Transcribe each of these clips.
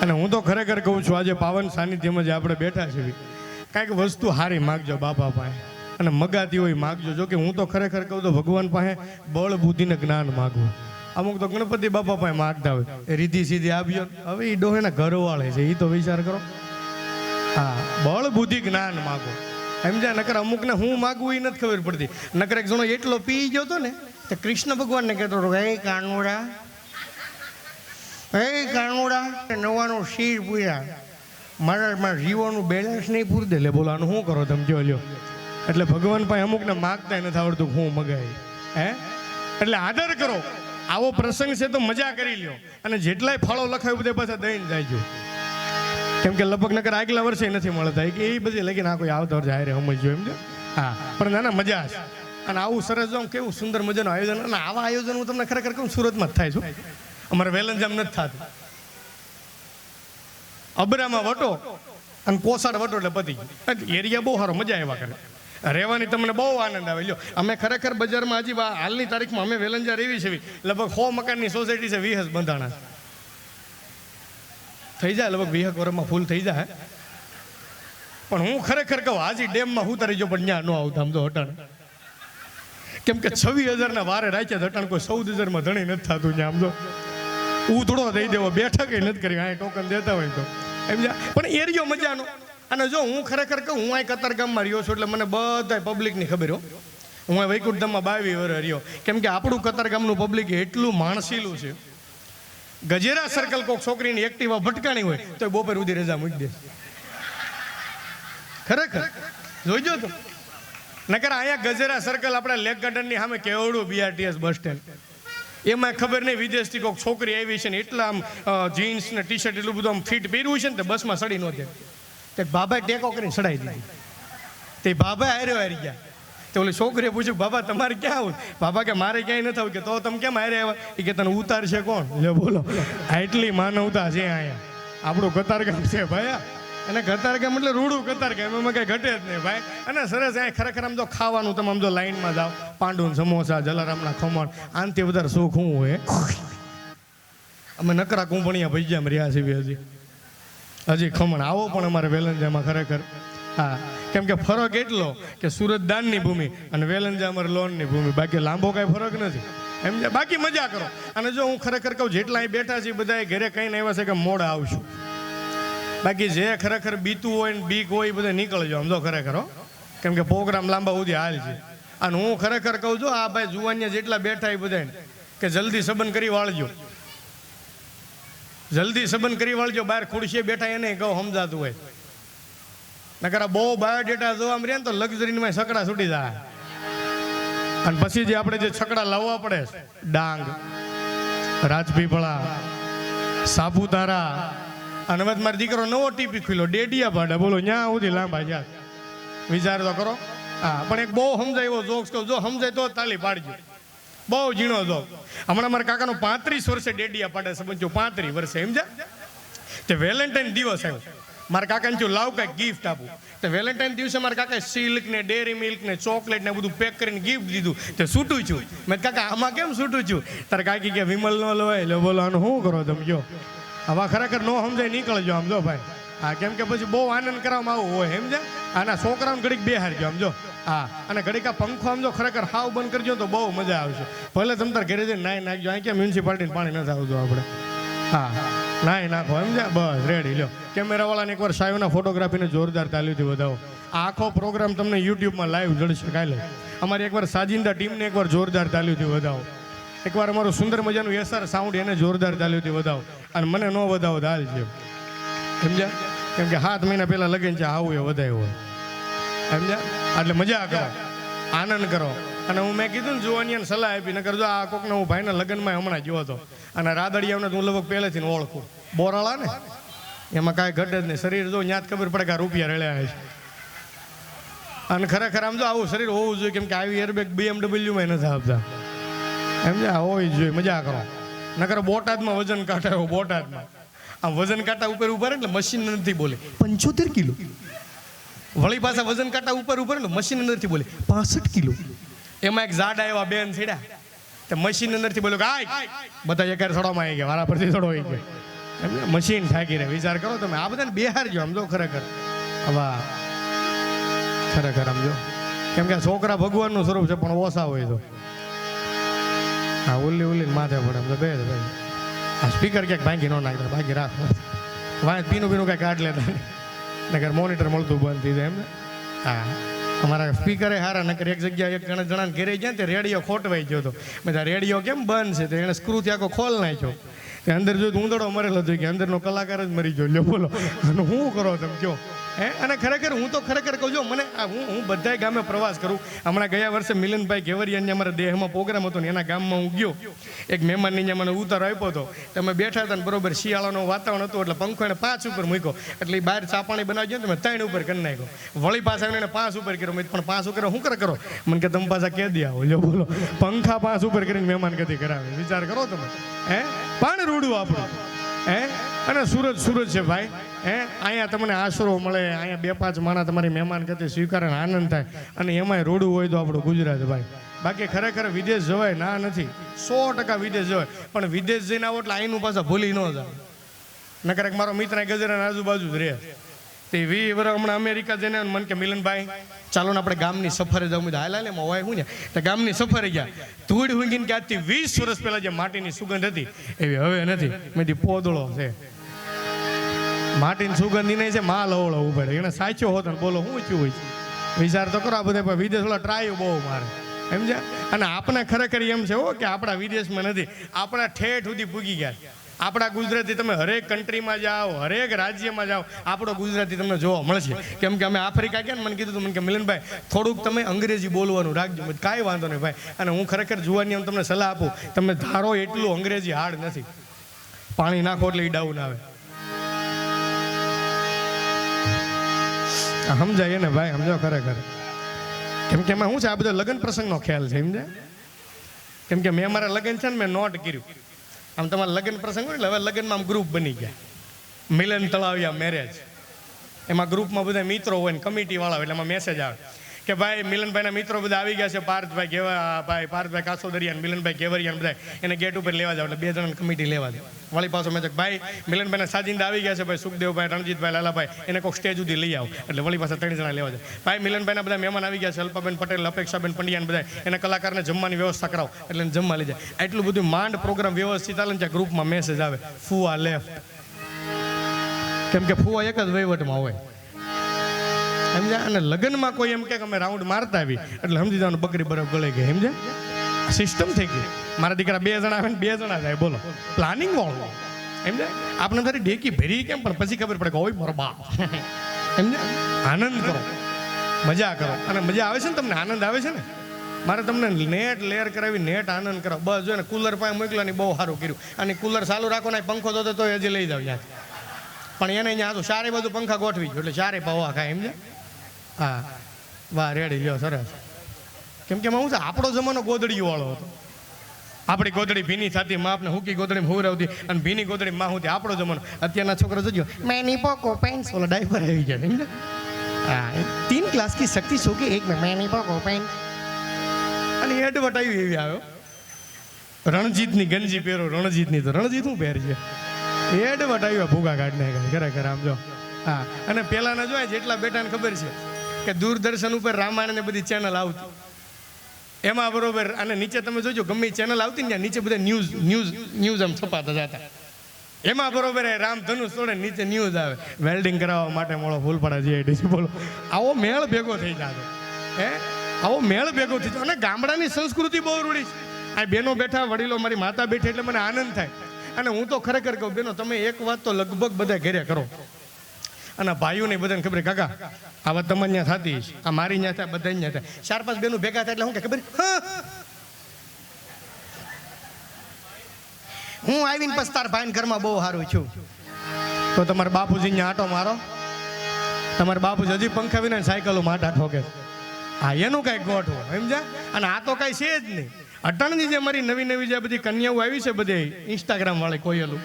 અને હું તો ખરેખર કહું છું, આજે પાવન સાનિધ્યમાં જે આપણે બેઠા છીએ, કાંઈક વસ્તુ સારી માગજો બાપા પાસે, અને મગાતી હોય માગજો. જો કે હું તો ખરેખર કહું તો ભગવાન પાસે બળ બુદ્ધિ ને જ્ઞાન માગવું. અમુક તો ગણપતિ બાપા પાસે માગતા હોય, એ રીધી સીધી આવ્યો. હવે એ ડોહેના ઘરવાળે છે, એ તો વિચાર કરો. હા, બળ બુદ્ધિ જ્ઞાન માગો. સમજ્યા? નકર અમુકને હું માગવું એ નથી ખબર પડતી. નકર એક જણો એટલો પી ગયો હતો ને, તો કૃષ્ણ ભગવાનને કહેતો હતો, હે કાનુડા, હે કાનુડા, નવાનું શીર પૂર્યા, મારા જીવોનું બેલેન્સ નહીં પૂરી દે. લે બોલો, આનું શું કરો તમે? જો લ્યો. એટલે ભગવાન પાસે અમુકને માગતા નથી આવડતું, હું મગાય. હે, એટલે આદર કરો. આવો પ્રસંગ છે તો મજા કરી લ્યો, અને જેટલાય ફળો લખાય બધે પાછા દઈને જાયજો. કેમ કે લગભગ નકર આગલા વર્ષે નથી મળતા, કે એ બધી લગીને આ કોઈ આવતા વર્ષે હારે સમજજો. એમ છે. હા, પણ નાના મજા છે. અને આવું સરસ જો કેવું સુંદર મજાનું આયોજન. અને આવા આયોજન હું તમને ખરેખર કહું, સુરતમાં જ થાય છું. અમારે વેલંજામ નથી થતું. અબરામાં વટો અને કોસાડ વટો એટલે પતી ગયું. એરિયા બહુ સારો, મજા આવ્યા કરે. રહેવાની તમને બહુ આનંદ આવે. લ્યો, અમે ખરેખર બજારમાં હજી હાલની તારીખમાં અમે વેલંજા રેવી છે, લગભગ 100 મકાનની સોસાયટી છે, 20 બંધાણા થઈ જાય, લગભગ 20 વર્ષમાં ફૂલ થઈ જાય. પણ હું ખરેખર કહું, હાજી ડેમમાં હું તારી જો પણ ત્યાં ન આવતા આમ તો હટાણ. કેમ કે 26,000 વારે રાખ્યા હટાણ, કોઈ 14,000 ધણી નથી થતું ત્યાં. આમ તો ઉધડો દઈ દેવો, બેઠક નથી કરી, આ ટોકન દેતા હોય તો. એમ પણ એરિયો મજાનો. અને જો હું ખરેખર કહું, હું આ કતારગામમાં રહ્યો છું, એટલે મને બધા પબ્લિકની ખબર હો. હું આ વૈકુંઠધામમાં 22 વર્ષ રહ્યો. કેમ કે આપણું કતારગામનું પબ્લિક એટલું માણસીલું છે. ગજેરા સર્કલ કોઈક છોકરીની એક્ટિવા ભટકાણી હોય તો બપોર સુધી રજા મૂકી દે. ખરેખર જોઈજો તો. નકર અહીંયા ગજેરા સર્કલ આપણા લેક ગાર્ડનની સામે કેવડું BRTS બસ સ્ટેન્ડ, એમાં ખબર નહીં વિદેશથી કોઈક છોકરી આવી છે ને એટલા આમ જીન્સ ને ટી શર્ટ એટલું બધું આમ ફિટ પહેર્યું છે ને, તે બસમાં સડી નહોતી. તે બાબાએ ટેકો કરીને સડાઈ દીધી. તે બાબા હારી ગયા. તો ઓલી છોકરીએ પૂછ્યું, બાબા તમારે ક્યાં આવું? બાબા કે મારે ક્યાંય નથી આવું. કે તો તમે કેમ હારે આવ્યા? એ કે તને ઉતારશે કોણ? લે બોલો, આટલી માનવતા છે અહીંયા. આપણું કતારગામ છે ભાઈ. અને કતારગામ એટલે રૂડું કતારગામ, એમાં કઈ ઘટે જ નહીં ભાઈ. અને સરસ અહીંયા ખરેખર આમ તો ખાવાનું, તમે આમ જો લાઈનમાં જાઓ, પાંડુન સમોસા, જલારામના ખમણ, આનથી વધારે સુખ શું હોય? અમે નકરા કુંભણિયા ભજીયામાં રહ્યા છીએ હજી ખમણ. આવો પણ અમારે વેલંજામાં ખરેખર. હા, કેમ કે ફરક એટલો કે સુરત દાનની ભૂમિ અને વેલંજા અમારે લોનની ભૂમિ. બાકી લાંબો કાંઈ ફરક નથી. એમ બાકી મજા કરો. અને જો હું ખરેખર કહું, જેટલા અહીં બેઠા છીએ બધા ઘરે કહીને આવ્યા છે કે મોડા આવશું. બાકી જે ખરેખર બીતું હોય ને બીક હોય એ બધા નીકળજો આમ તો ખરેખર હો. કેમ કે પ્રોગ્રામ લાંબા સુધી હાલ છે. અને હું ખરેખર કહું છું, આ ભાઈ જુવાનિયા જેટલા બેઠા એ બધા કે જલ્દી સંબંધ કરી વાળજો. જલ્દી સંબંધ કરી વાળજો. બહાર ખુરશીએ બેઠા એને કહું સમજાતું હોય. નકર બહુ બાયોડેટા જોવા મળે ને તો લક્ઝરીમાં છકડા છૂટી જાય. અને પછી જે આપણે જે છકડા લાવવા પડે, ડાંગ, રાજપીપળા, સાપુતારા, અને હવે મારો દીકરો નવો ટીપી ખુલ્યો ડેડિયા ભાડા. બોલો, ન્યા સુધી લાંબા જાય. વિચાર તો કરો. હા, પણ એક બહુ સમજાય એવો જોક્સ કહું, જો સમજાય તો તાલી પાડજો. બહુ ઝીણો જોક. હમણાં મારા કાકાનો 35 વર્ષે ડેડિયા પાડે સમજો, 35 વર્ષે. સમજ્યા? તે વેલેન્ટાઇન દિવસ આવ્યો. મારા કાકાને થયું લાવ કાંઈક ગિફ્ટ આપું. તો વેલેન્ટાઇન દિવસે મારા કાકાએ સિલ્ક ને ડેરી મિલ્ક ને ચોકલેટ ને બધું પેક કરીને ગિફ્ટ દીધું. તે છૂટું છું. મેં કાકા આમાં કેમ છૂટું છું? તારે કાકી કે વિમલ નો લવાય. લે બોલો, આનું શું કરો તમે? જો હવે ખરેખર નો સમજાય નીકળજો આમ જો ભાઈ. હા, કેમ કે પછી બહુ આનંદ કરવામાં આવું હોય. સમજ્યા? આના છોકરાઓને ઘડીક બેહારજો આમ જો. હા, અને ઘડીક આ પંખો આમ જો ખરેખર હાવ બંધ કરજો તો બહુ મજા આવશે. ભલે તમે તાર ઘરે જઈને નાઈ નાખજો. અહીં ક્યાં મ્યુનિસિપાલિટીને પાણી નથી આવતું આપણે. હા, નાઈ નાખો. સમજ્યા? બસ રેડી. લ્યો, કેમેરાવાળાને એકવાર સાયુના ફોટોગ્રાફીને જોરદાર તાલીઓથી વધાવો. આખો પ્રોગ્રામ તમને યુટ્યુબમાં લાઈવ જડશે કાલે. અમારી એકવાર સાજિંદા ટીમને એકવાર જોરદાર તાલીઓથી વધાવો. એકવાર અમારું સુંદર મજાનું SR સાઉન્ડ એને જોરદાર તાલીઓથી વધાવો. અને મને ન વધાવો તો હાલ છે. સમજ્યા? કેમ કે 7 મહિના પહેલા લગન છે, આવું એ વધાય હોય. સમજ્યા? એટલે મજા કરો, આનંદ કરો. અને હું મેં કીધું ને જુવાનિયાને સલાહ આપી. નકર જો આ કોકને હું ભાઈના લગ્નમાં હમણાં ગયો હતો, અને રાદડિયાઓને હું લગભગ પહેલેથી ઓળખું. બોરાળા ને એમાં કાંઈ ઘટે જ નહીં. શરીર જો ત્યાં જ ખબર પડે કે આ રૂપિયા રળ્યા છે. અને ખરેખર આમ જો આવું શરીર હોવું જોઈએ. કેમ કે આવી એરબેગ BMW માં નથી આપતા. સમજ્યા? હોવી જ જોઈએ. મજા કરો. નકર બોટાદમાં વજન કાંટા, બોટાદમાં આમ વજન કાંટા ઉપર ઉભા રહે એટલે મશીન નથી બોલે 75 કિલો. વળી પાછા વજન કાંટા ઉપર એટલે મશીન નથી બોલે 65 કિલો. એમાં એક ઝાડા એવા બેન છેડ્યા, તે મશીન અંદરથી બોલ્યો કે આય બધા એકારે સડોમાં આવી ગયા, વારા પરથી સડો આવી ગયા. એમને મશીન થાકી રહે. વિચાર કરો તમે, આ બધાને બેહારજો આમ જો ખરેખર. વાહ, ખરેખર આમ જો, કેમ કે છોકરા ભગવાનનું સ્વરૂપ છે પણ ઓછા હોય તો હા ઉલ્લી માથે પડે એમ તો બે આ સ્પીકર ક્યાંક ભાંગી ન નાખતા, ભાંગી રાખો વાંચ પીનું કાંઈ કાઢ લેતા નકર મોનિટર મળતું બંધ થઈ જાય એમને. હા, અમારા સ્પીકરે હારા નકર એક જગ્યાએ એક જણાને ઘેરે ગયા ને રેડિયો ખોટવાઈ ગયો હતો. બધા રેડિયો કેમ બંધ છે તો એને સ્ક્રૂથી આખો ખોલ નાખ્યો. અંદર જો ઊંધડો મરેલો હતો કે અંદરનો કલાકાર જ મરી ગયો. લ્યો બોલો, અને શું કરો તમે કયો હે? અને ખરેખર હું તો ખરેખર કહું છું, મને હું બધાય ગામે પ્રવાસ કરું. હમણાં ગયા વર્ષે મિલનભાઈ કેવરિયાની અમારા દેહમાં પ્રોગ્રામ હતો ને એના ગામમાં હું ગયો. એક મહેમાનની ત્યાં મને ઉતારો આપ્યો હતો. તમે બેઠા હતા ને બરોબર શિયાળાનું વાતાવરણ હતું એટલે પંખો એને 5 ઉપર મૂક્યો. એટલે એ બહાર ચા પાણી બનાવજો ને તમે 3 ઉપર કરી નાખ્યો. વળી પાછા આવીને 5 ઉપર કર્યો. મેં પણ 5 ઉપર શું કરો? મને કે તમે પાછા કહી દે આવો. લ્યો બોલો, પંખા 5 ઉપર કરીને મહેમાન ગતિ કરાવે. વિચાર કરો તમે હે? પણ રૂડું આપણું હે. અને સુરત છે ભાઈ હે. અહીંયા તમને આશરો મળે, અહીંયા 2-5 માણસ તમારી મહેમાન ગતિ સ્વીકારે આનંદ થાય. અને એમાંય રોડું હોય તો આપણું ગુજરાત ભાઈ. બાકી ખરેખર વિદેશ જવાય ના નથી, 100% વિદેશ જવાય. પણ વિદેશ જઈને આવો એટલે અહીંનું પાછા ભૂલી ન જાય. નકર મારો મિત્ર ગજરાના આજુબાજુ જ રહે તે 20 વર્ષ હમણાં અમેરિકા જઈને મને કે મિલનભાઈ ચાલો ને આપણે ગામની સફરે જવું. હાલ એમાં હોય શું ને તો ગામની સફરે ગયા. ધૂળ ઊંઘીને કે આજથી 20 વર્ષ પહેલા જે માટીની સુગંધ હતી એવી હવે નથી. મેં પોદળો છે માટીની સુગંધી નહીં છે, માલ અવળો ઉભે એને સાચો હોત ને બોલો શું થયું હોય. વિચાર તો કરો. આ બધા વિદેશ ઓલા ટ્રાય બહુ મારે સમજ્યા. અને આપણે ખરેખર એમ છે હો કે આપણા વિદેશમાં નથી, આપણા ઠેઠ સુધી પૂગી ગયા. આપણા ગુજરાતી તમે હરેક કન્ટ્રીમાં જાઓ, હરેક રાજ્યમાં જાઓ, આપણો ગુજરાતી તમને જોવા મળશે. કેમ કે અમે આફ્રિકા ગયા ને મને કીધું મને કે મિલનભાઈ થોડુંક તમે અંગ્રેજી બોલવાનું રાખજો. કાંઈ વાંધો નહીં ભાઈ. અને હું ખરેખર જોવાની એમ તમને સલાહ આપું, તમે ધારો એટલું અંગ્રેજી હાર્ડ નથી. પાણી નાખો એટલે એ ડાઉન આવે. સમજાય ને ભાઈ, સમજો ખરેખર. કેમ કે એમાં શું છે, આ બધા લગ્ન પ્રસંગનો ખ્યાલ છે સમજે. કેમ કે મેં અમારા લગ્ન છે ને મેં નોટ કર્યું. આમ તમારા લગ્ન પ્રસંગ હોય એટલે હવે લગ્નમાં આમ ગ્રુપ બની ગયા. મિલન તળાવિયા મેરેજ, એમાં ગ્રુપમાં બધા મિત્રો હોય ને કમિટી વાળા હોય એટલે એમાં મેસેજ આવે કે ભાઈ મિલનભાઈના મિત્રો બધા આવી ગયા છે. પાર્થભાઈ કાસોદરિયા ને મિલનભાઈ કેવરિયા બધા એને ગેટ ઉપર લેવા જાવ. એટલે 2 જણાની કમિટી લેવા દે. વળી પાછો મેં ભાઈ મિલનભાઈના સાજિંદા આવી ગયા છે, ભાઈ સુખદેવભાઈ, રણજીતભાઈ, લાલાભાઈ, એને કોઈક સ્ટેજ સુધી લઈ આવો. એટલે વળી પાછા 3 જણા લેવા જાય. ભાઈ મિલનભાઈના બધા મહેમાન આવી ગયા છે, અલ્પાબેન પટેલ, અપેક્ષાબેન પંડ્યા બધા, એને કલાકારને જમવાની વ્યવસ્થા કરાવો. એટલે એને જમવા લઈ જાય. એટલું બધું માંડ પ્રોગ્રામ વ્યવસ્થિત ચાલે ને ત્યાં ગ્રુપમાં મેસેજ આવે ફુવા લેફ્ટ. કેમ કે ફુવા એક જ વહીવટમાં હોય સમજ્યા. અને લગ્નમાં કોઈ એમ કે અમે રાઉન્ડ મારતા આવી એટલે સમજી જવાનું બકરી બરફ ગળે ગઈ સમજ્યા. સિસ્ટમ થઈ ગઈ. મારા દીકરા 2 જણા આવે ને 2 જણા જાય. બોલો, પ્લાનિંગ વાળો સમજ્યા. આપણે તારી ડેકી ભરી કેમ પણ પછી ખબર પડે કે ઓય મારો બાપ સમજ્યા. આનંદ કરો, મજા કરો. અને મજા આવે છે ને તમને, આનંદ આવે છે ને. મારે તમને નેટ લેયર કરાવી નેટ આનંદ કરો. બસ જો ને કુલર પાસે મોકલાની બહુ સારું કર્યું. અને કુલર ચાલુ રાખો ને પંખો તો તો હજી લઈ જાવ ત્યાં. પણ એને અહીંયા તો ચારે બાજુ પંખા ગોઠવી ગયો એટલે ચારે પવા ખાય સમજ્યા. હા વાહ રેડી લ્યો સરસ. કેમ કે હું છે આપણો જમાનો ગોદડીઓ વાળો હતો. આપણી ગોદડી ભીની થતી, માપને હુકી ગોદડી હુરાવતી અને ભીની ગોદડી માં હોતી. આપણો જમાનો. અત્યારના છોકરા જોજો મેની પોકો પેન્ટ્સ ઓલા ડાયપર આવી ગયા સમજે. હા 3 क्लास की शक्ति सो के एक में मैनी पोको पेन्ट्स. અને એડવર્ટ આવી એવી આવ્યો રણજીતની ગંજી પહેરો. રણજીતની તો રણજીત હું પહેરજે એડવર્ટ આવ્યા ભૂગા કાઢને ખરેખર આમ જો. હા અને પેલાના જોયા જેટલા બેટાને ખબર છે કે દૂરદર્શન ઉપર રામાયણ ને બધી ચેનલ આવતી એમાં બરોબર. અને નીચે તમે જોજો ગમે ચેનલ આવતી ને નીચે બધા ન્યૂઝ આમ છપાતા જતા. એમાં બરોબર રામધનુષ તોડે નીચે ન્યૂઝ આવે વેલ્ડિંગ કરાવવા માટે મોળો ફૂલપડા જીઆઈડીસી. બોલો આવો મેળ ભેગો થઈ જતો હે. આવો મેળ ભેગો થઈ જાય. અને ગામડાની સંસ્કૃતિ બહુ રૂડી છે. આ બેનો બેઠા, વડીલો, મારી માતા બેઠી એટલે મને આનંદ થાય. અને હું તો ખરેખર કહું બેનો તમે એક વાત તો લગભગ બધા ઘરે કરો. અને ભાઈઓને બધાને ખબર કાકા આ વાત તમારે ત્યાં થતી છે, આ મારી ત્યાં થાય, બધા ત્યાં થાય. 4-5 બેનું ભેગા થાય એટલે શું કે ખબર હું આવીને પછી તાર ભાઈને ઘરમાં બહુ સારું છું. તો તમારા બાપુજી ત્યાં આટો મારો. તમારા બાપુજી હજી પંખા વિના સાયકલો માટા ઠોકે. હા એનું કાંઈ ગોઠવો સમજ્યા. અને આ તો કાંઈ છે જ નહીં. અટણની જે મારી નવી જે બધી કન્યાઓ આવી છે બધે ઇન્સ્ટાગ્રામ વાળી કોયેલું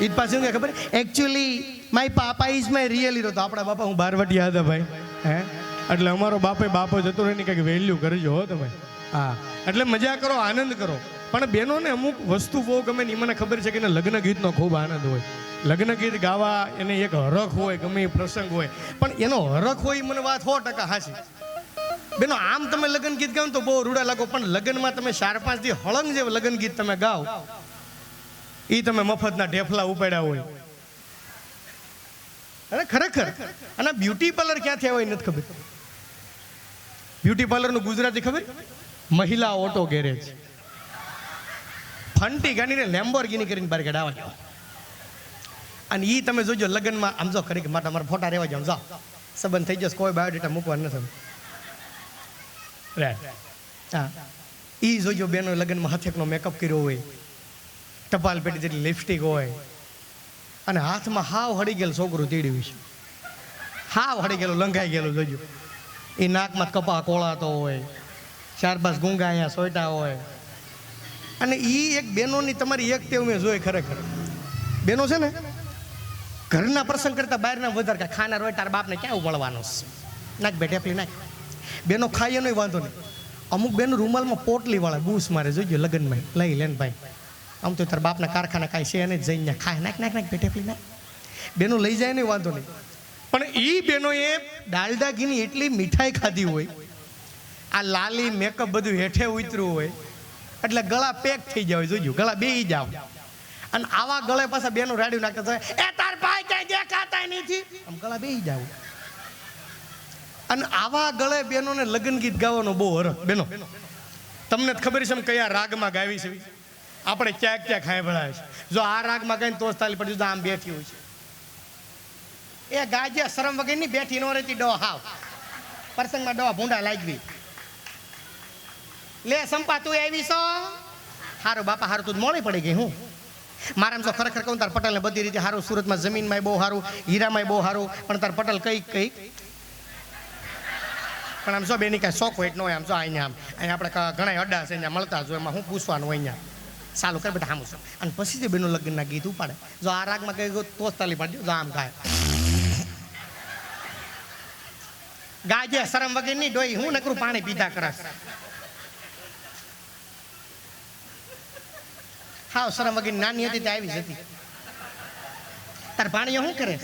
એ પાસે શું ખબર actually my papa is my real hero. તો આપણા બાપા હું બારવટિયા હતા ભાઈ હે. એટલે અમારો બાપો જતો રહે ને કંઈક વેલ્યુ કરજો હો તમે. હા એટલે મજા કરો, આનંદ કરો. પણ બહેનોને અમુક વસ્તુ બહુ ગમે ને મને ખબર છે કે લગ્ન ગીતનો ખૂબ આનંદ હોય. લગ્ન ગીત ગાવા એને એક હરખ હોય, ગમે એ પ્રસંગ હોય, પણ એનો હરખ હોય મને વાત 100% હાચી. બેનો આમ તમે લગ્ન ગીત ગાઓ તો બહુ રૂડા લાગો, પણ લગ્નમાં તમે 4-5 દી હળંગ જેવું લગ્ન ગીત તમે ગાઓ, એ તમે મફતના ઢેફલા ઉપાડ્યા હોય. અરે ખરેખર. અને બ્યુટી પાર્લર ક્યાંથી આવે નથી ખબર. બ્યુટી પાર્લરનું ગુજરાતી ખબર? મહિલા ઓટો ગેરેજ. ફંટી ગાડીને લેમ્બોર્ગિની કરીને બહાર કાઢવા જાઓ. અને એ તમે જોજો લગ્નમાં આમ જો ખરી માટે અમારા ફોટા રહેવા જાઓ, જાઓ સંબંધ થઈ જશે, કોઈ બાયોડેટા મૂકવાનું નથી. હા, એ જોજો બેનો લગ્નમાં હથેકનો મેકઅપ કર્યો હોય, ટપાલ પેટી જેટલી લિપસ્ટિક હોય, અને હાથમાં હાવ હળી ગયેલું છોકરું તેડ્યું છે, હાવ હળી ગયેલું લંઘાઈ ગયેલું જોજો. એ નાકમાં કપા કોળાતો હોય, 4-5 ગુંગા અહીંયા સોયટા હોય. અને એ એક બહેનોની તમારી એક ટેવ મેં જોઈ ખરેખર. બહેનો છે ને ઘરના પ્રસંગ કરતા બહારના વધારે ખાના રોય તાર બાપને ક્યાં ઉપાડવાનો નાખ બેઠેપલી નાખ. બેનો ખાઈ એનો વાંધો નહીં. અમુક બેનો રૂમાલમાં પોટલી વાળા બૂસ મારે જોઈજો લગ્નમાં લઈ લેન ભાઈ, આમ તો તાર બાપના કારખાના કાંઈ છે નહીં, જઈને ખાય નાખ નાખ નાખ બેઠેપલી નાખ. બેનો લઈ જાય ને વાંધો નહીં, પણ એ બેનોએ ડાલડા ઘીની એટલી મીઠાઈ ખાધી હોય, આ લાલી મેકઅપ બધું હેઠે ઉતર્યું હોય, એટલે ગળા પેક થઈ જાય જોઈજો, ગળા બેહી જાવ. અને આવા ગળે પાછા બેનો રાડ્યું નાખતા એ તાર ભાઈ ક્યાંય દેખાતા નથી, આમ ગળા બેહી જાવ. અને આવા ગળે બેનોને લગ્ન ગીત ગાવાનો બહુ હરખ. બેનો તમને ખબર છે કયા રાગમાં ગાવી છે? આપણે ક્યાંક ક્યાંક ખાઈ ભળાય છે. જો આ રાગમાં ગાઈને તો તાલી પડી, આમ બેઠી હોય છે, એ ગાજે શરમ વગરની બેઠી નો રહેતી, ડો હાવ પ્રસંગમાં ડો ભૂંડા લાગવી. લે સંપા તું આવી છો? હારું બાપા હારું, તું મોડી પડી ગઈ. હું મારામ જો ખરેખર કહું તાર પટેલને બધી રીતે સારું, સુરતમાં જમીનમાં બહુ સારું, હીરામાં બહુ સારું, પણ તાર પટેલ કઈ પણ આમ જો બેની કાંઈ શોખ હોય ન હોય. આમ જો અહીંયા આપણે ઘણા અડ્ડા છે અહીંયા મળતા જો, એમાં હું પૂછવાનું હોય અહીંયા ચાલુ કરે બધા સામું. અને પછી જે બેનો લગ્નના ગીત ઉપાડે, જો આ રાગમાં કઈ ગયું તો તાલી પાડજો, જો આમ ગાય ગાજે શરમ વગરની ડોઈ, હું નકરું પાણી પીધા કરસ. હાવ શરમ વગર નાની હતી તે આવી જતી, તાર ભાણીઓ શું કરે?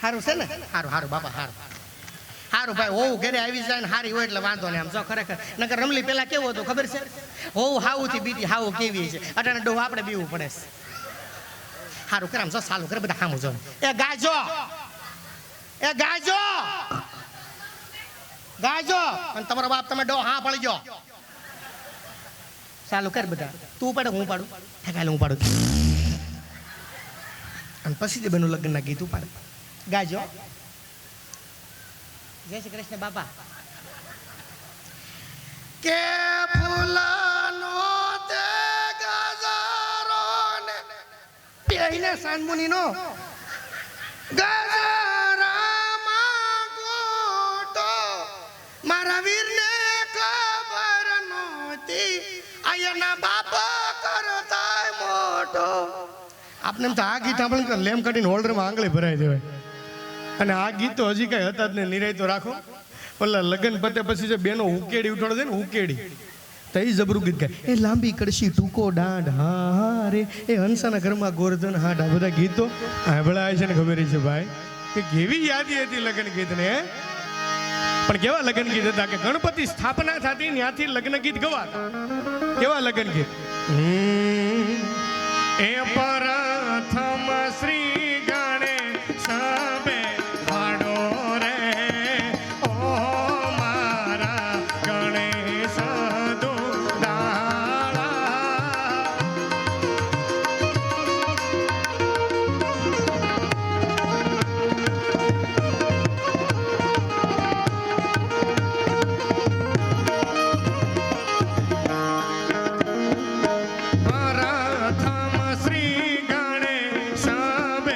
સારું છે ને? સારું સારું બાપા સારું સારું ભાઈ. હોવું ઘરે આવી જાય ને સારી હોય એટલે વાંધો નહીં. આમ જો ખરેખર નકર રમલી પેલા કેવું હતું ખબર છે? હોવું હાવું થી બીટી હાવું કેવી છે, અટાણે ડોહ આપણે બીવું પડે છે. સારું કરે આમ જો સાલું કરે બધા સામું જો. એ ગાજો, એ ગાજો, ગાજો. અને તમારો બાપ તમે ડો હા પડી ગયો ચાલુ કર બધા. તું પાડો હું પાડું, કાલે હું પાડું. અને પછી જે બેનું લગ્નના ગીત ઉપાડે, ગાજો. જય શ્રી કૃષ્ણ બાપા. કે ફૂલાનો તે ગજારો ને પેઈને સાનમુની નો ગજરામાં ગોટો મારા વીરને ખબર નહોતી, આયના બાપા કરતા મોટો. આપને એમ તો આ ગીત આપણે લેમ કાઢીને હોલ્ડરમાં આંગળી ભરાઈ દેવાય. અને આ ગીત તો હજી કઈ હતા જ ને, નિરાય તો રાખો. પેલા લગ્ન પતે પછી જે બેનો ઉકેડી ઉઠાડો છે ને, ઉકેડી તો એ જબરું ગીત ગાય. એ લાંબી કડશી ટૂંકો દાંડ હા રે, એ હંસાના ઘરમાં ગોરધન હા, આ બધા ગીતો સાંભળાય છે ને ખબર છે ભાઈ કે કેવી યાદી હતી લગ્ન ગીતને. પણ કેવા લગ્ન ગીત હતા કે ગણપતિ સ્થાપના થતી ત્યાંથી લગ્ન ગીત ગવાતા. કેવા લગ્ન ગીત? એ પ્રથમ શ્રી ગણેશ બે હાડો રે, ઓ મારા ગણેશ દુલાળા. પ્રથમ શ્રી ગણેશ બે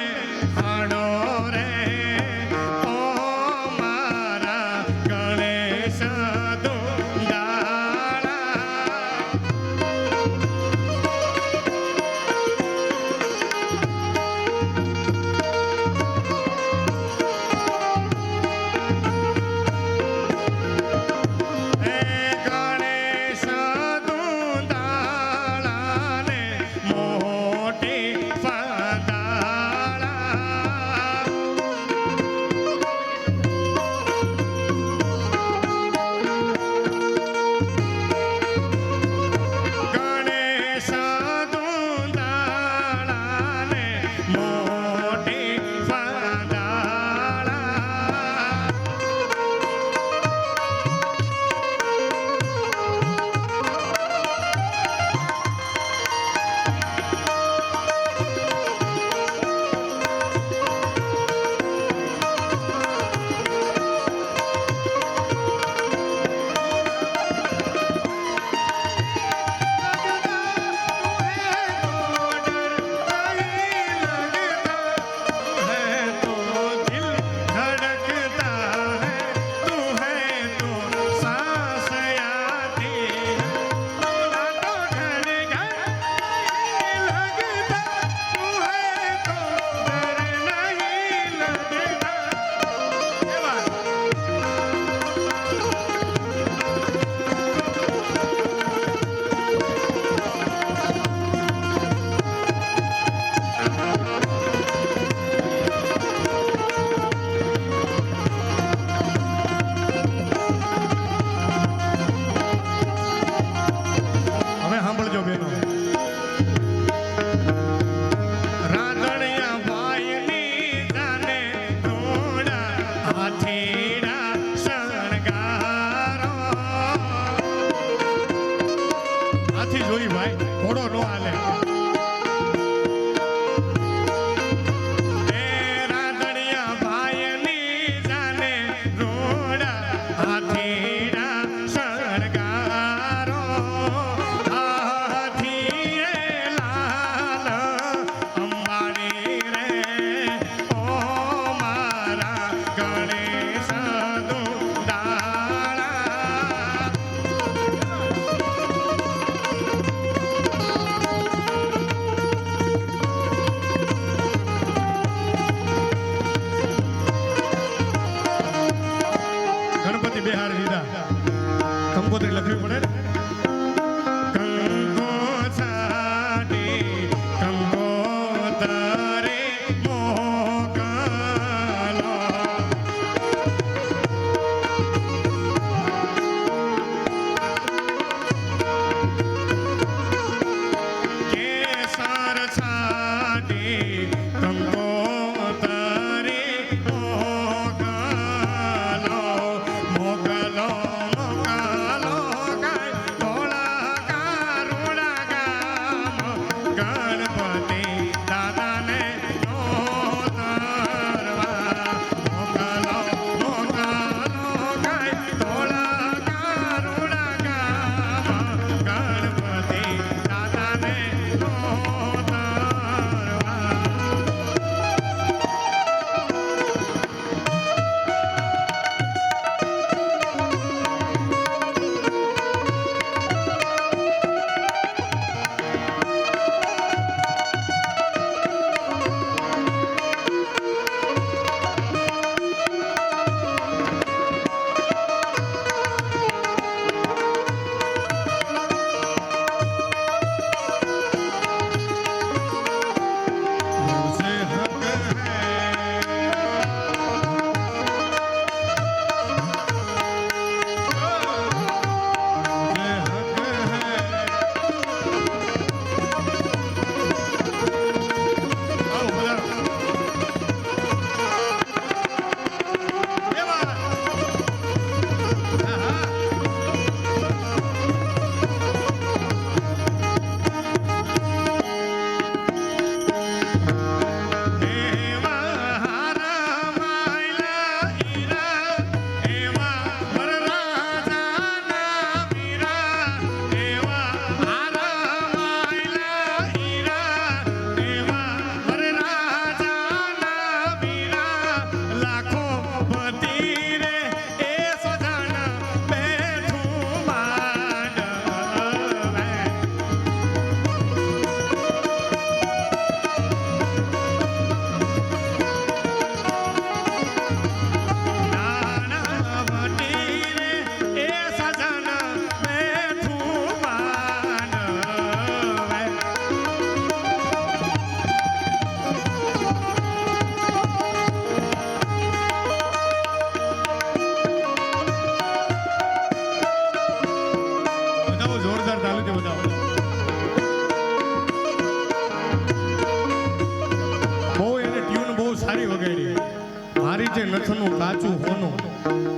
રીતે નથનું કાચું હોનું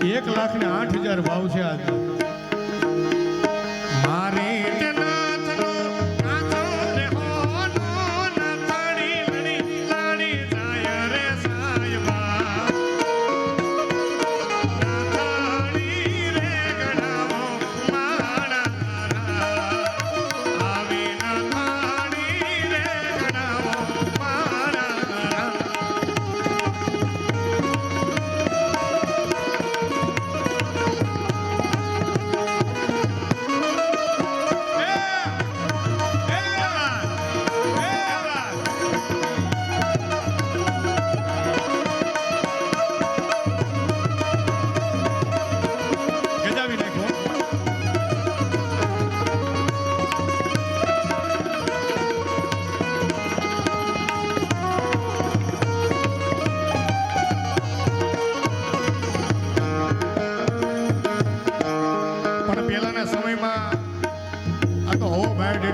1,08,000 ભાવ છે આજ મારે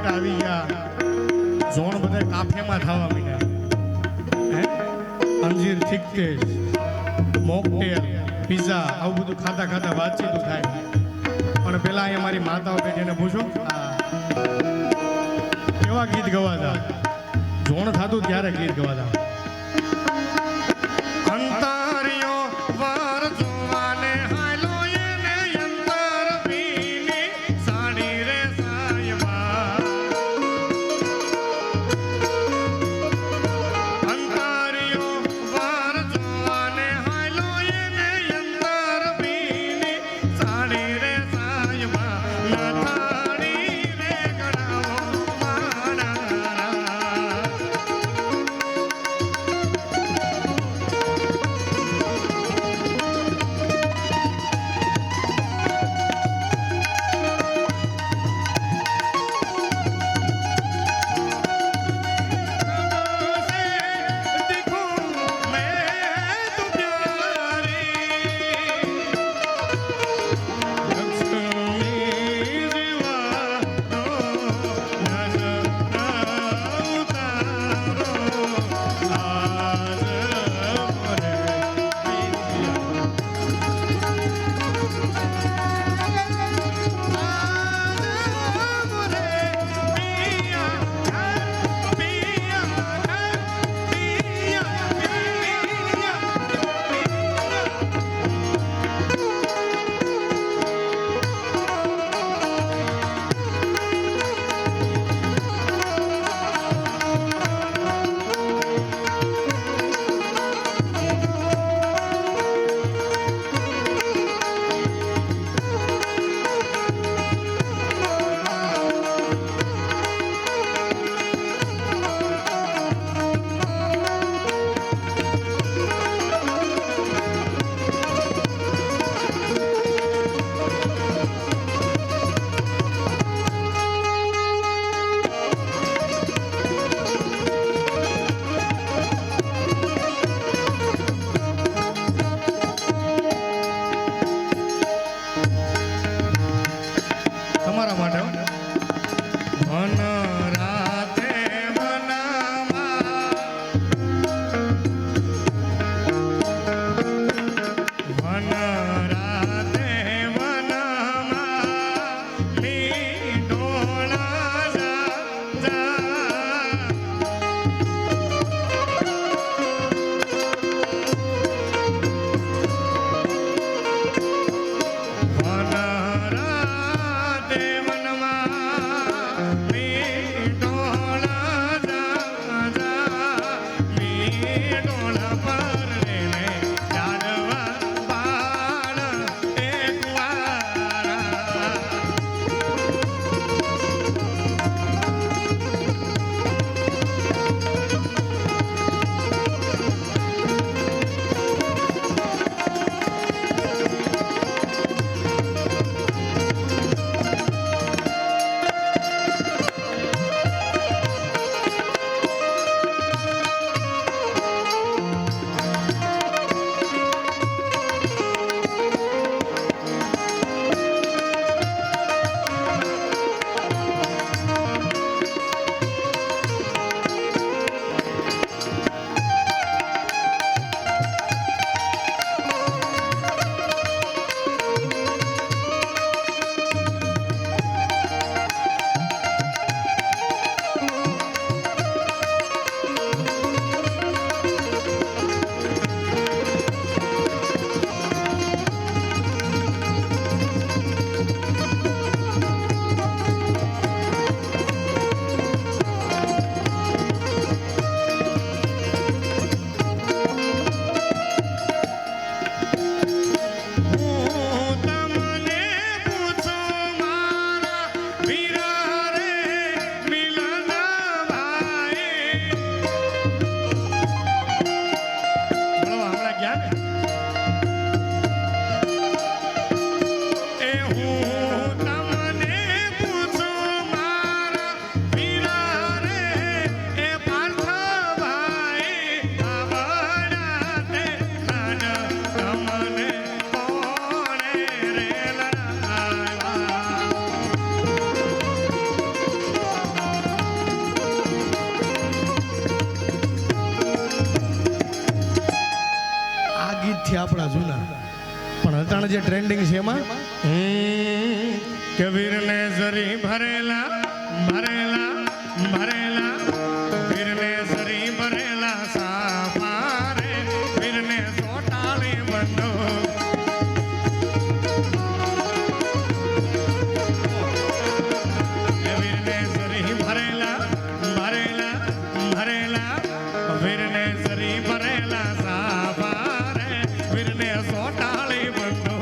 આવી ગયા ઝોણ બધા કાફેમાં થવા માંડ્યા અંજીર થીકતેજ મોકટેલ પીઝા આવું બધું ખાતા ખાતા વાતચીતું થાય પણ પેલા અહીંયા મારી માતાઓ બેઠીને પૂછો કેવા ગીત ગવાતા ઝોણ થતું ત્યારે ગીત ગવાતા ગીતથી આપણા જૂના, પણ અટાણે જે ટ્રેન્ડિંગ છે એમાં કે વીરને જરી ભરેલા ભરેલા ભરેલા, વીરને જરી ભરેલા સાફા રે, વીરને ચોટાળી બંધો. વીરને જરી ભરેલા ભરેલા ભરેલા, વીરને જરી ભરેલા સાફા રે, વીરને ચોટાળી બંધો.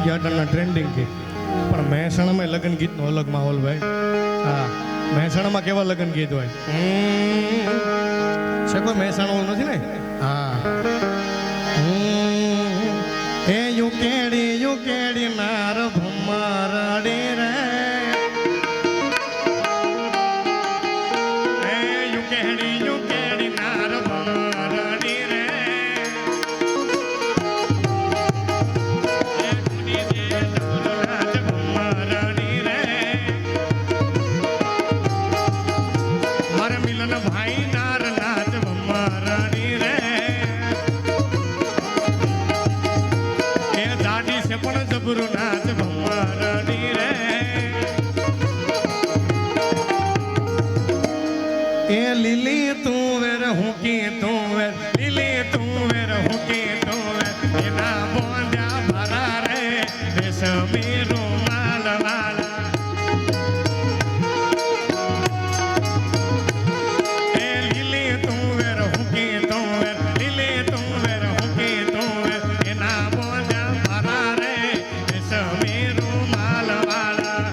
થઈ ગયા અટાણના ટ્રેન્ડિંગ ગીત. પણ મહેસાણામાં લગ્ન ગીતનો અલગ માહોલ ભાઈ. હા, મહેસાણામાં કેવા લગ્ન ગીત હોય છે? કોઈ મહેસાણા નથી ને? હા. એ યુકેડી નાર ભમરડી રે, એ યુકેડી નાર ભમરડી રે, એ કુડી દે ઢોલ નાચ ભમરડી રે, મારા મિલન ભાઈ નાર નાચ ભમરડી રે, એ દાડી છે પણ જબરું નાચ ભમરડી રે, એ લીલી તું વેર હું કી તું વેર, લીલી તું વેર હું કી તું વેર, એના બોંદ્યા ભરા રે રેશમી રૂમાલ વાલા, એ લીલી તું વેર હું કી તું વેર, લીલી તું વેર હું કી તું વેર, એના બોંદ્યા ભરા રે રેશમી રૂમાલ વાલા.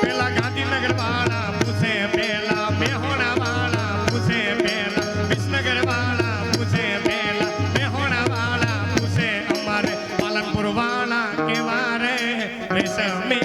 પેલા ગાંધીનગર વાળા પૂછે પેલા, મેહોણા વાળા પૂછે પેલા, વિસનગર વાળા પૂછે પેલા, મેહોણા વાળા પૂછે અમારે, પાલનપુર વાળા કેવા રે રેશમી